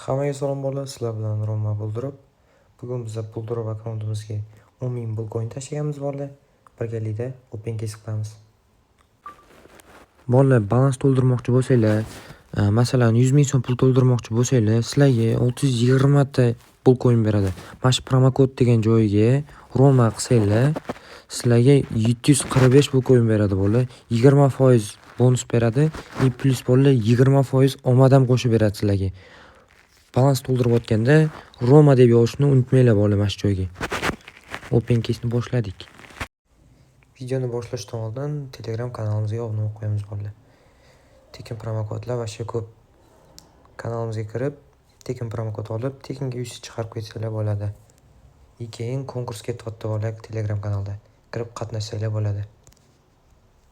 Hammaga salom bolalar, sizlar bilan Roma Buldirov. Bugun biz Buldirov akkauntimizga 10.000 Bitcoin tashlaganmiz bolalar. Birgalikda open case qilamiz. Bolalar, balans to'ldirmoqchi bo'lsanglar, masalan 100.000 so'm pul to'ldirmoqchi bo'lsanglar, sizlarga 620 ta Bitcoin beradi. Mana shu promokod degan joyiga Roma qilsanglar, sizlarga 745 Bitcoin beradi bolalar. 20% bonus beradi. Plus bolalar 20% omadam qo'shib beradi sizlarga. Balans to'ldirayotganda Roma deb yozishni unutmanglar bolalar mana shu joyga. Open case'ni boshladik. Videoni boshlashdan oldin Telegram kanalimizga obuna bo'lib qo'yamiz bolalar. Tekin promokodlar va shu ko'p. Kanalimizga kirib, tekin promokod olib, tekinga 100 chiqarib qo'ysanglar bo'ladi. Keyin konkursga ketdi bolalar Telegram kanalda. Kirib qatnashsanglar bo'ladi.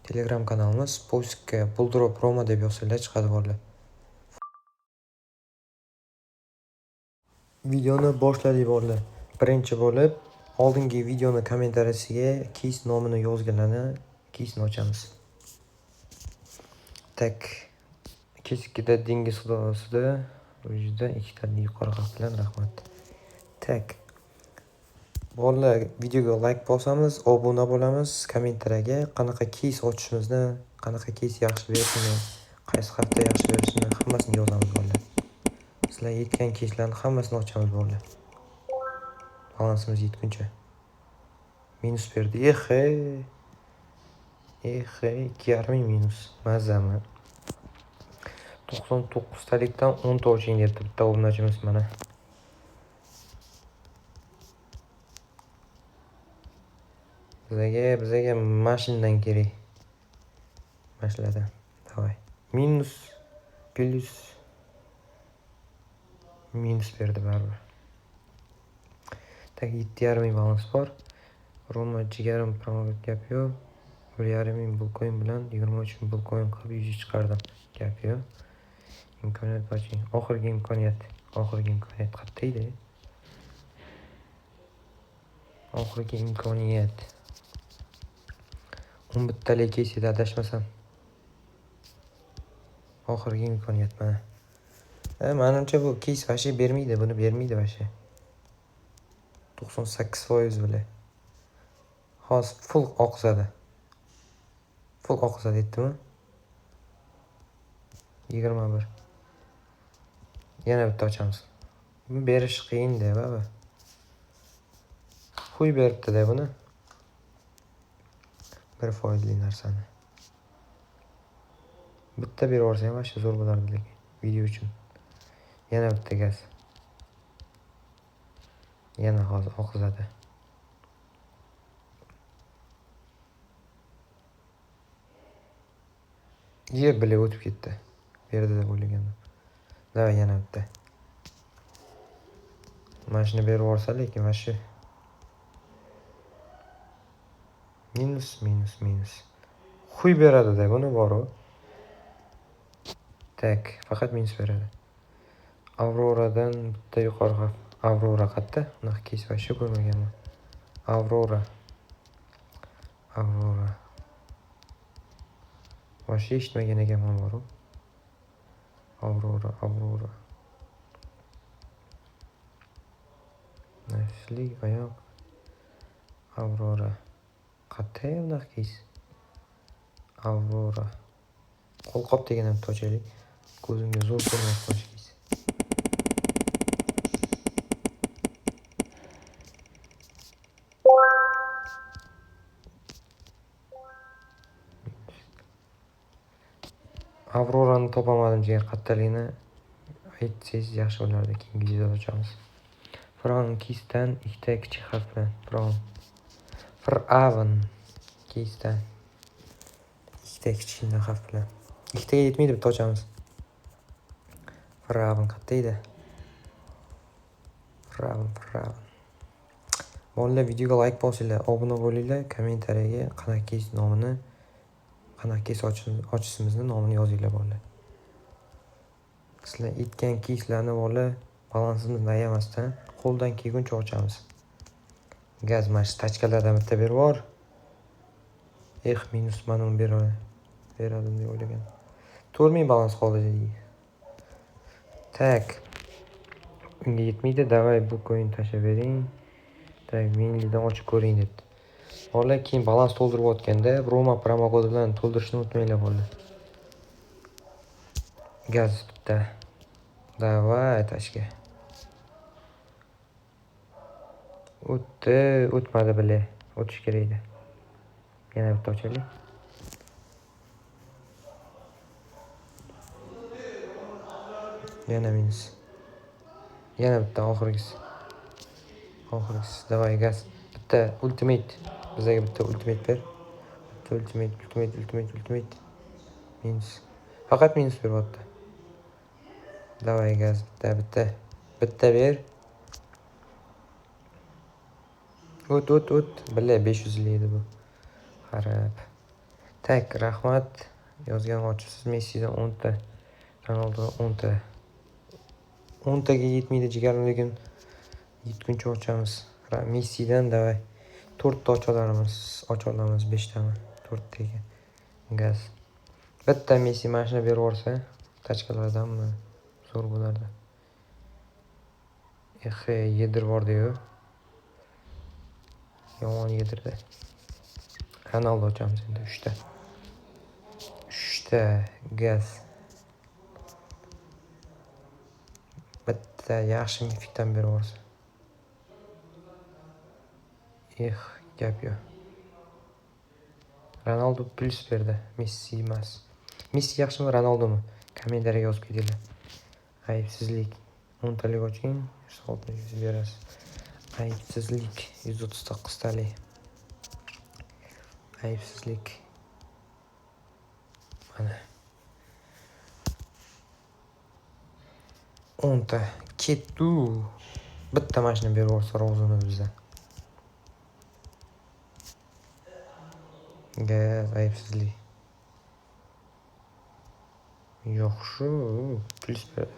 Telegram kanalimiz postga Buldirov Roma deb yozsanglar chiqadi bolalar. Videoni boshladik bolalar. Birinchi bo'lib oldingi videoni kommentariyasiga keys nomini yozganlarni keysni ochamiz. Tak. Keskida dengiz xudosida o'zida ikkita yuqori harf bilan rahmat. Tak. Bolalar, videoga like bosamiz, obuna bo'lamiz, kommentariyaga qanaqa keys ochishimizni, qanaqa keys yaxshi berishini, qaysi hafta yaxshi berishini hammasini yozamiz bolalar. Sizlar yetgan keyslarni hammasini ochamiz bolalar. Balansimiz yetguncha. Minus berdi. 2,5 minus. Mazami. 99 talikdan 10 ta oching debdi bitta obunachimiz mana. Bizaga mashindan kerak. Mashlardan. Davay. Minus plus minus berdi baribir. Tak 7,5 balans bor. Roma jigarim promokod gap yo'q. 1,5 Bitcoin bilan 23 Bitcoin qilib 100 chiqardim. Gap yo'q. Imkoniyat oching. Oxirgi imkoniyat qayerda edi? Oxirgi imkoniyat. 11 talik keysida adashmasam. Oxirgi imkoniyat mana. Menimcha bu keys vashi bermaydi, buni bermaydi vashi. 98% bile. Hozir full oqizadi. Full oqizadi aytdimi? 21. Yana bitta ochamiz. Berish qiyin-da, baba. Xuy beribdi-da buni. Bir foizli narsani. Bitta berib yuborsa ham vashi zo'r bo'lardi lekin video uchun. Yana bitta gaz. Yana hozir oqizadi. Yer bile o'tib ketdi. Berdi deb o'ylagandim. Davay yana bitta. Mashina berib yuborsa lekin vashi minus. Xuy beradi-da buni bor-ku. Tak, faqat minus beradi. Avroradan bitta yuqori xavf. Avrora qayerda? Unaqa keys vashi ko'rmaganman. Avrora. Vashi eshitmagan ekanman bor-ku. Avrora. Nafslik oyoq. Avrora. Qayerda unaqa keys? Avrora. Qo'lqop degan bitta ochaylik. Ko'zimga zo'r ko'ryapti keys. Avrorani topamadim degan qattaligini aytsangiz yaxshi bo'lardi. Keyingi videoda ochamiz. From keysdan ikkita kichik harf bilan. From keysdan ikkita kichkina harf bilan. Ikkitaga yetmaydi, bitta ochamiz. From qayerda edi? From. Bolalar, videoga like bosinglar, obuna bo'linglar, kommentariyaga qanaqa keys nomini, qanaqa keys ochishimizni nomini yozinglar bolalar. Sizlar aytgan keyslarni bolalar balansimizni ayamasdan qo'ldan kelguncha ochamiz. Gaz mash tachkalardan bitta berib bor. Minus mana uni beradim deb o'ylagan. 4.000 balans qoldi. Tak. unga yetmaydi. Davay bu coin tashlab bering. Tak, menlidan ochib ko'ring debdi. Bolalar keyin balans to'ldirayotganda Roma promokodi bilan to'ldirishni unutmanglar bolalar. Gaz bitta. Davay tashga. O'tdi, o'tmadi bile. O'tish kerak edi. Yana bitta ochaylik. Yana minus. Yana bitta oxirgisi. Davay gaz. Bitta ultimate. Bizga bitta ultimate ber. Ultimate. Minus. Faqat minus beryapti. Davay gaz. Bitta ber. O't. Bile 500 edi bu. Qarab. Tak, rahmat. Yozgan ochsiz Messidan 10 ta. Ronaldodan 10 ta. 10 taga yetmaydi jigarim, lekin yetguncha ochamiz. Messidan davay 4 ta ocha olamiz 5 tami. 4 taga. Gaz. Bitta Messi mashina berib yuborsa, tachkalardanmi zo'r bo'lardi. Yedirib yubordi-yu. Yomon yedirdi. Ronaldo ochamiz endi 3 ta. 3 ta gaz. Bitta yaxshi mifikdan berib yuborsa. Gap yo'q. Ronaldo plus berdi, Messi emas. Messi yaxshimi, Ronaldomi? Kommentariyaga yozib ketinglar. Aybsizlik 10 talik oching, 160 berasiz. Aybsizlik 139 talik. Aybsizlik. Mana 10 ta ketdi. Bitta mashina berib yuborsa rozimi bizdan. Gaz aybsizlik. Yaxshi, plus beradi.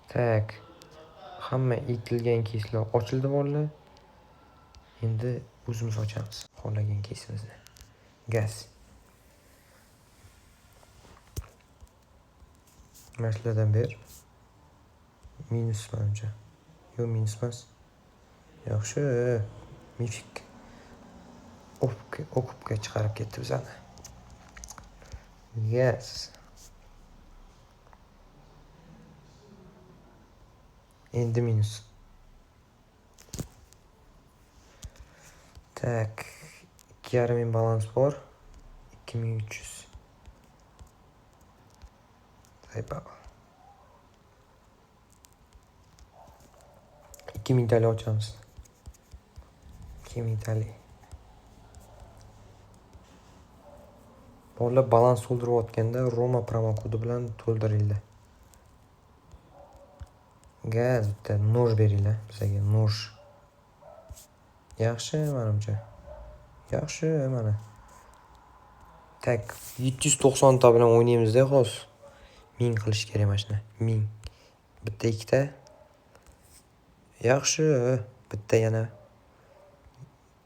Tak. Hamma etilgan keyslar ochildi bolalar. Endi o'zimiz ochamiz xohlagan keysimizni. Gaz. Mashlardan ber. Minus menimcha. Yo'q, minus emas. Yaxshi. Mifik. O'qibga chiqarib ketdi bizani. Yes. Endi minus. Tak. 2,5 balans bor. 2300. Zaybal. 2000 tali ochamiz. 2000 tali. Bolalar balans to'ldirayotganda Roma promokodi bilan to'ldiringlar. Gaz bitta noj beringlar bizga, noj. Yaxshi menimcha. Yaxshi mana. Tak, 790 ta bilan o'ynaymiz-da hozir. 1000 qilish kerak mashina. 1000. Bitta ikkita. Yaxshi, bitta yana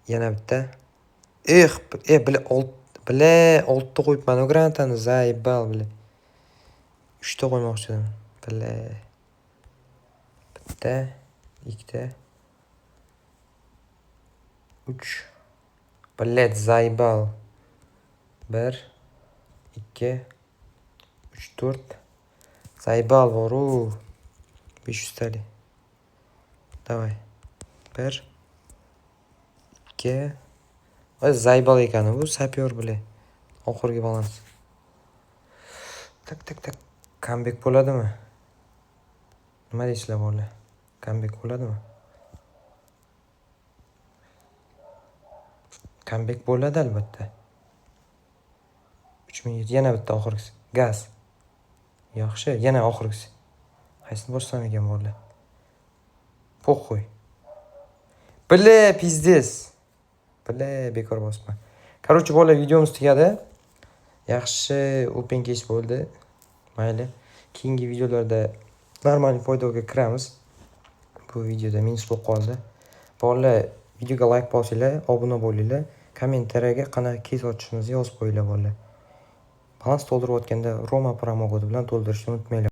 bitta. Bile 6 ta qo'yibman grantani zaybal bile. 3 ta qo'ymoqchi edim. Bile. Bitta, ikkita. 3. Bilet zaybal. 1 2 3 4. Zaybal bor-u. 500 tali. Davay. 1 2. Zaybal ekan bu, sapyor bile. Oxirgi balans. Tak. Comeback bo'ladimi? Nima deysizlar bolalar? Comeback bo'ladimi? Comeback bo'ladi albatta. 3007 yana bitta oxirgisi. Gaz. Yaxshi, yana oxirgisi. Qaysini bossam ekan bolalar? Po'xo'y. Bile pizdes. Bile bekor bosma. Короче, bolalar videomiz tugadi. Yaxshi open case bo'ldi. Mayli. Keyingi videolarda normal foydaga kiramiz. Bu videoda minus bo'lib qoldi. Bolalar videoga like bosinglar, obuna bo'linglar, kommentariyaga qanaqa case ochishimizni yozib qo'yinglar bolalar. Balans to'ldirayotganda Roma promokodi bilan to'ldirishni unutmanglar.